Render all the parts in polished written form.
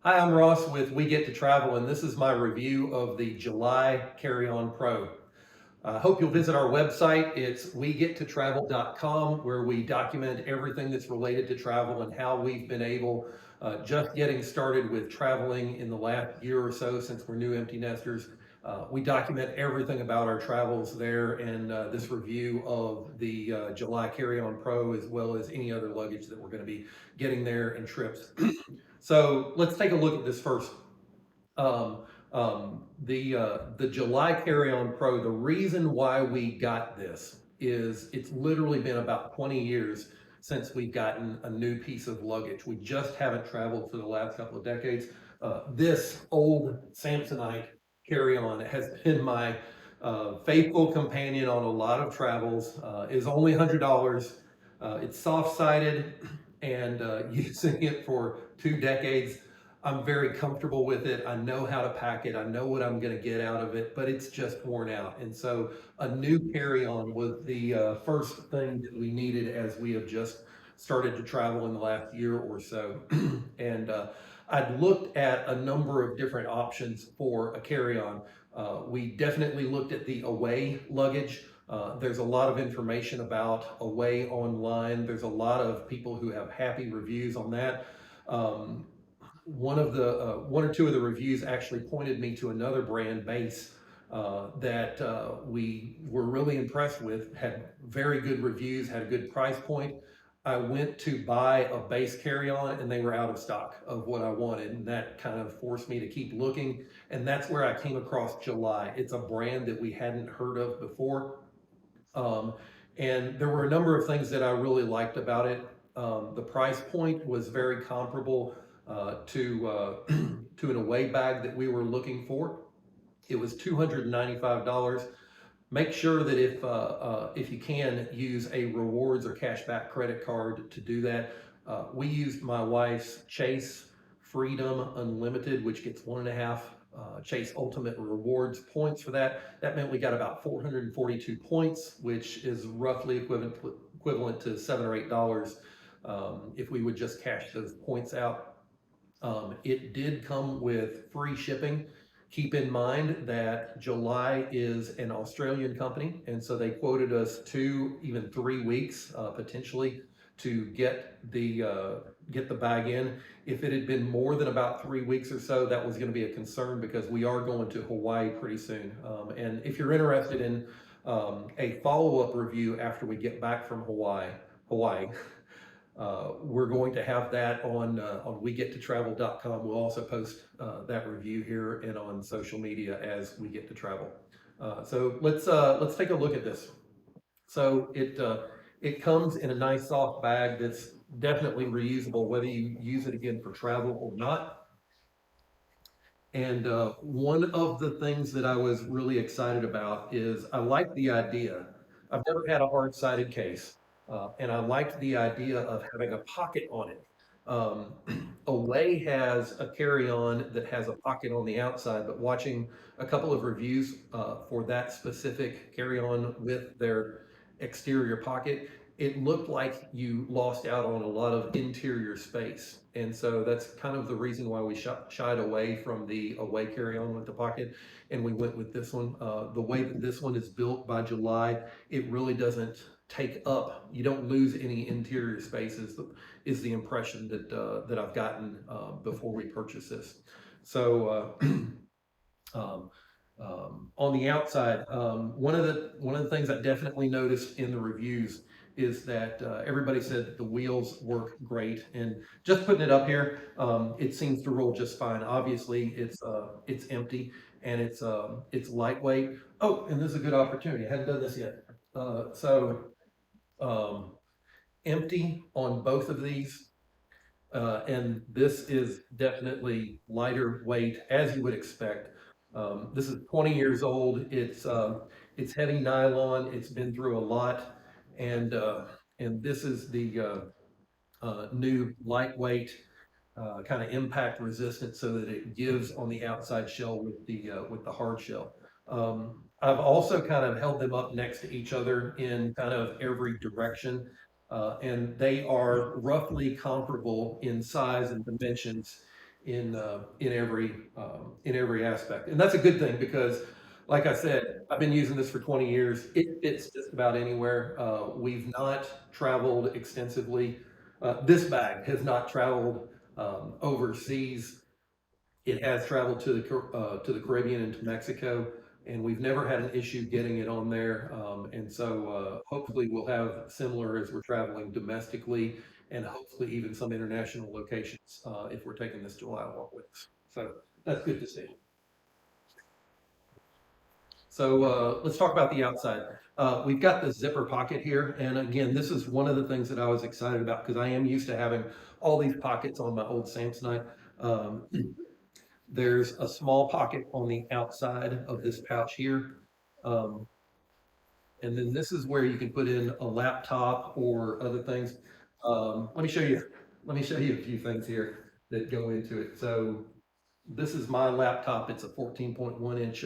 Hi, I'm Ross with We Get to Travel, and this is my review of the July Carry-On Pro. I hope you'll visit our website. It's wegettotravel.com, where we document everything that's related to travel and how we've been able, just getting started with traveling in the last year or so since we're new empty nesters. We document everything about our travels there, and this review of the July Carry-On Pro, as well as any other luggage that we're going to be getting there and trips. So let's take a look at this first. Um, the July Carry On Pro. The reason why we got this is it's literally been about 20 years since we've gotten a new piece of luggage. We just haven't traveled for the last couple of decades. This old Samsonite Carry On has been my faithful companion on a lot of travels. Is only $100. It's soft sided, and using it for 2 decades. I'm very comfortable with it. I know how to pack it. I know what I'm going to get out of it, but it's just worn out. And so a new carry-on was the first thing that we needed as we have just started to travel in the last year or so. And I'd looked at a number of different options for a carry-on. We definitely looked at the Away luggage. There's a lot of information about Away online. There's a lot of people who have happy reviews on that. Um, one or two of the reviews actually pointed me to another brand, Beis, that we were really impressed with. Had very good reviews, had a good price point. I went to buy a Beis carry-on, and they were out of stock of what I wanted, and that kind of forced me to keep looking. And that's where I came across July. It's a brand that we hadn't heard of before. Um, and there were a number of things that I really liked about it. The price point was very comparable to an Away bag that we were looking for. It was $295. Make sure that if you can use a rewards or cashback credit card to do that. We used my wife's Chase Freedom Unlimited, which gets 1.5 Chase Ultimate Rewards points for that. That meant we got about 442 points, which is roughly equivalent to $7 or $8 if we would just cash those points out. It did come with free shipping. Keep in mind that July is an Australian company, and so they quoted us 2, even 3 weeks potentially to get the bag in. If it had been more than about 3 weeks or so, that was going to be a concern because we are going to Hawaii pretty soon. And if you're interested in a follow-up review after we get back from Hawaii, we're going to have that on wegettotravel.com. We'll also post that review here and on social media as we get to travel. So let's take a look at this. So it comes in a nice soft bag that's definitely reusable, whether you use it again for travel or not. And one of the things that I was really excited about is I like the idea. I've never had a hard-sided case, and I liked the idea of having a pocket on it. Away has a carry-on that has a pocket on the outside, but watching a couple of reviews for that specific carry-on with their exterior pocket, it looked like you lost out on a lot of interior space. And so that's kind of the reason why we shied away from the Away carry-on with the pocket, and we went with this one. The way that this one is built by July, it really doesn't take up, you don't lose any interior spaces, is the impression that I've gotten before we purchased this. So um, on the outside, one of the things I definitely noticed in the reviews is that everybody said that the wheels work great, and just putting it up here, it seems to roll just fine. Obviously, it's empty and it's lightweight. Oh, and this is a good opportunity. I hadn't done this yet. So um, empty on both of these. And this is definitely lighter weight, as you would expect. This is 20 years old. It's heavy nylon. It's been through a lot, and this is the new lightweight, kind of impact resistant, so that it gives on the outside shell with the hard shell. I've also kind of held them up next to each other in kind of every direction, and they are roughly comparable in size and dimensions in every aspect, and that's a good thing because, like I said, I've been using this for 20 years. It fits just about anywhere. We've not traveled extensively. This bag has not traveled overseas. It has traveled to the Caribbean and to Mexico, and we've never had an issue getting it on there. And so hopefully we'll have similar as we're traveling domestically, and hopefully even some international locations if we're taking this July walk with us. So that's good to see. So let's talk about the outside. We've got the zipper pocket here, and again, this is one of the things that I was excited about because I am used to having all these pockets on my old Samsonite. Um, There's a small pocket on the outside of this pouch here. Um, and then this is where you can put in a laptop or other things. Let me show you. Let me show you a few things here that go into it. So this is my laptop. It's a 14.1 inch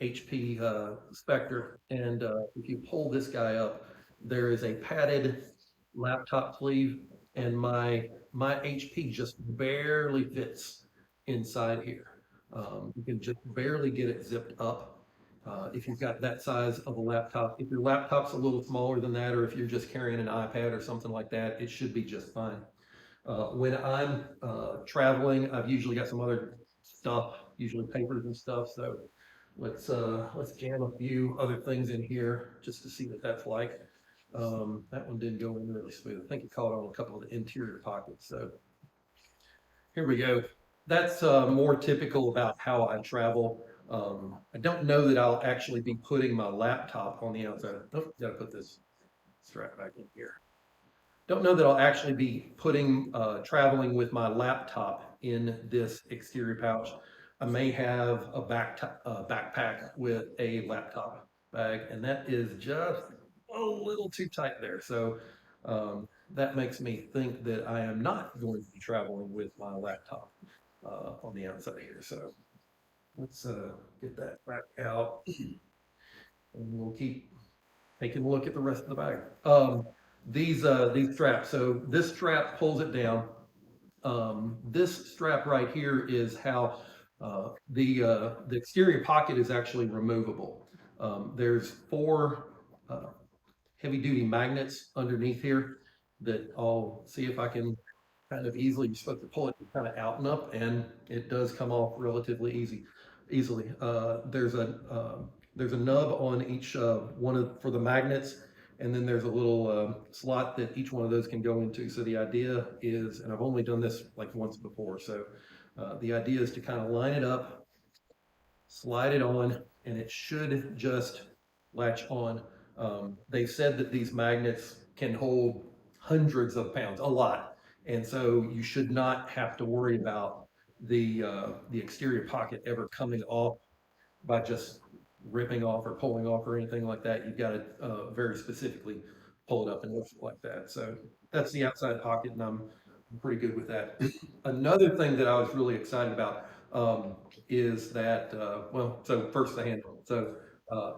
HP Spectre. And if you pull this guy up, there is a padded laptop sleeve, and my HP just barely fits inside here. You can just barely get it zipped up. If you've got that size of a laptop, if your laptop's a little smaller than that, or if you're just carrying an iPad or something like that, it should be just fine. When I'm traveling, I've usually got some other stuff, usually papers and stuff. So let's jam a few other things in here just to see what that's like. That one didn't go in really smooth. I think it caught on a couple of the interior pockets. So here we go. That's more typical about how I travel. I don't know that I'll actually be putting my laptop on the outside. Oh, gotta put this strap back in here. Don't know that I'll actually be putting, traveling with my laptop in this exterior pouch. I may have a backpack with a laptop bag, and that is just a little too tight there. So that makes me think that I am not going to be traveling with my laptop on the outside here. So let's get that back out, and we'll keep taking a look at the rest of the bag. These straps. So this strap pulls it down. This strap right here is how the exterior pocket is actually removable. There's four heavy duty magnets underneath here that I'll see if I can kind of easily. You're supposed to pull it kind of out and up, and it does come off relatively easily. There's a nub on each one of for the magnets, and then there's a little slot that each one of those can go into. So the idea is, and I've only done this like once before, so the idea is to kind of line it up, slide it on, and it should just latch on. They said that these magnets can hold hundreds of pounds, a lot, and so you should not have to worry about the exterior pocket ever coming off by just ripping off or pulling off or anything like that. You've got to very specifically pull it up and lift it like that. So that's the outside pocket, and I'm pretty good with that. Another thing that I was really excited about is that, well, so first the handle. So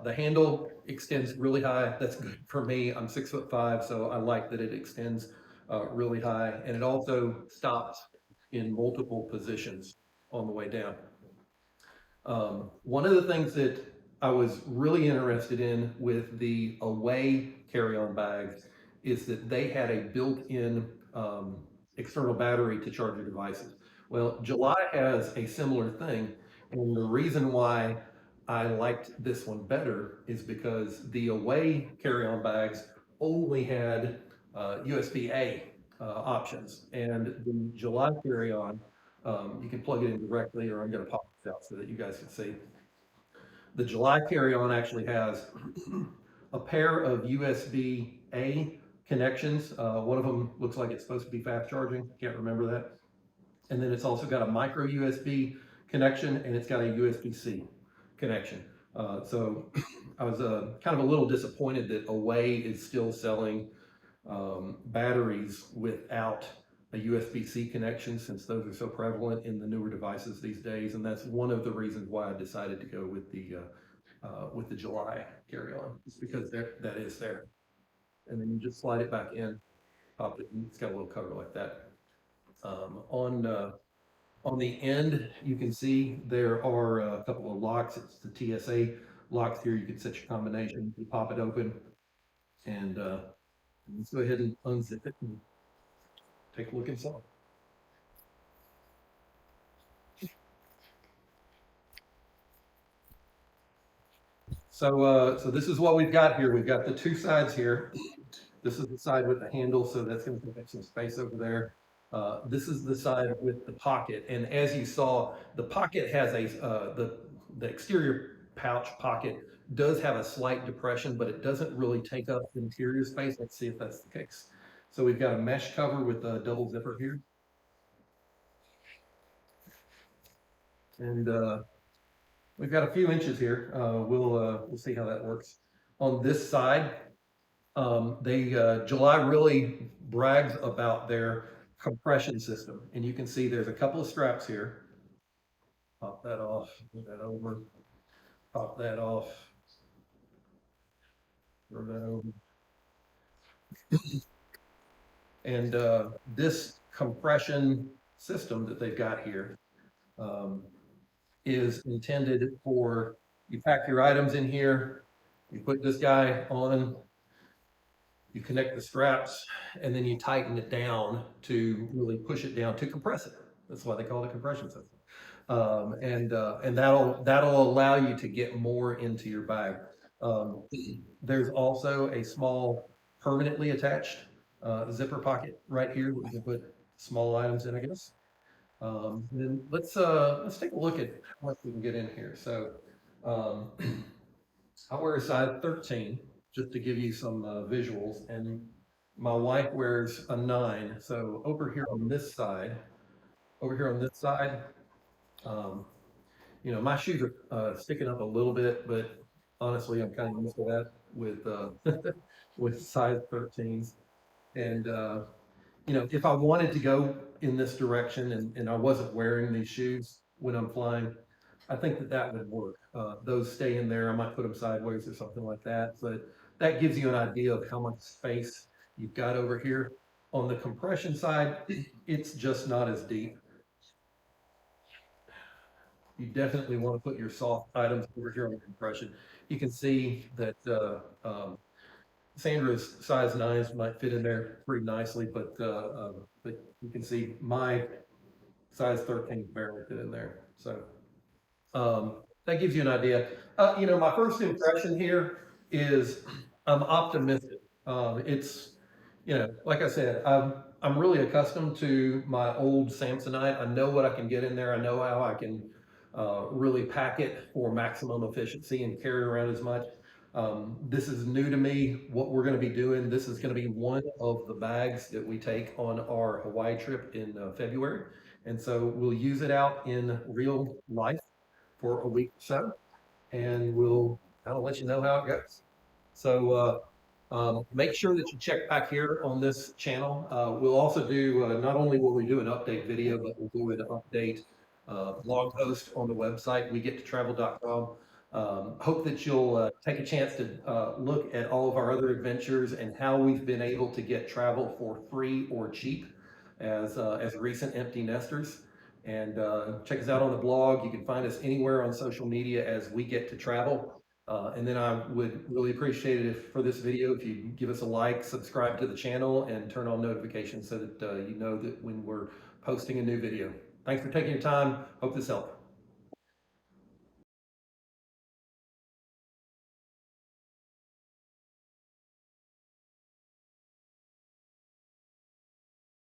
the handle extends really high. That's good for me. I'm 6'5", so I like that it extends really high, and it also stops in multiple positions on the way down. One of the things that I was really interested in with the Away carry-on bags is that they had a built-in external battery to charge your devices. Well, July has a similar thing, and the reason why I liked this one better is because the Away carry-on bags only had USB-A options, and the July carry-on you can plug it in directly, or I'm going to pop this out so that you guys can see. The July carry-on actually has a pair of USB-A connections. One of them looks like it's supposed to be fast charging. Can't remember that. And then it's also got a micro USB connection, and it's got a USB-C connection. So I was kind of a little disappointed that Away is still selling batteries without a USB-C connection, since those are so prevalent in the newer devices these days, and that's one of the reasons why I decided to go with the July carry-on, just because that is there, and then you just slide it back in, pop it, and it's got a little cover like that. On On the end, you can see there are a couple of locks. It's the TSA locks here. You can set your combination, you pop it open, and let's go ahead and unzip it and take a look inside. So this is what we've got here. We've got the two sides here. This is the side with the handle, so that's going to take up some space over there. This is the side with the pocket, and as you saw, the pocket has the exterior pouch pocket does have a slight depression, but it doesn't really take up interior space. Let's see if that's the case. So we've got a mesh cover with a double zipper here, and we've got a few inches here. We'll see how that works. On this side, July really brags about their compression system, and you can see there's a couple of straps here. Pop that off, move that over, pop that off, throw that over. And this compression system that they've got here um, is intended for, you pack your items in here, you put this guy on, you connect the straps, and then you tighten it down to really push it down to compress it. That's why they call it a compression system. And that'll allow you to get more into your bag. Um, there's also a small permanently attached zipper pocket right here that we can put small items in, I guess. Then let's take a look at how much we can get in here. So um, I wear a size 13 just to give you some visuals, and my wife wears a 9. So over here on this side, um, my shoes are sticking up a little bit, but honestly, I'm kind of used to that with with size 13s. And if I wanted to go in this direction and I wasn't wearing these shoes when I'm flying, I think that that would work. Those stay in there. I might put them sideways or something like that. But that gives you an idea of how much space you've got over here. On the compression side, it's just not as deep. You definitely want to put your soft items over here on the compression. You can see that Sandra's size 9s might fit in there pretty nicely, but you can see my size 13 barely fit in there. So that gives you an idea. My first impression here is I'm optimistic. Like I said, I'm really accustomed to my old Samsonite. I know what I can get in there. I know how I can really pack it for maximum efficiency and carry around as much. This is new to me. What we're going to be doing, this is going to be one of the bags that we take on our Hawaii trip in February. And so we'll use it out in real life for a week or so, and we'll kind of let you know how it goes. So make sure that you check back here on this channel. We'll also do, not only will we do an update video, but we'll do an update blog post on the website, wegettotravel.com. Hope that you'll take a chance to look at all of our other adventures and how we've been able to get travel for free or cheap as recent empty nesters. And check us out on the blog. You can find us anywhere on social media as We Get to Travel. And then I would really appreciate it if for this video, if you give us a like, subscribe to the channel, and turn on notifications so that you know that when we're posting a new video. Thanks for taking your time. Hope this helped.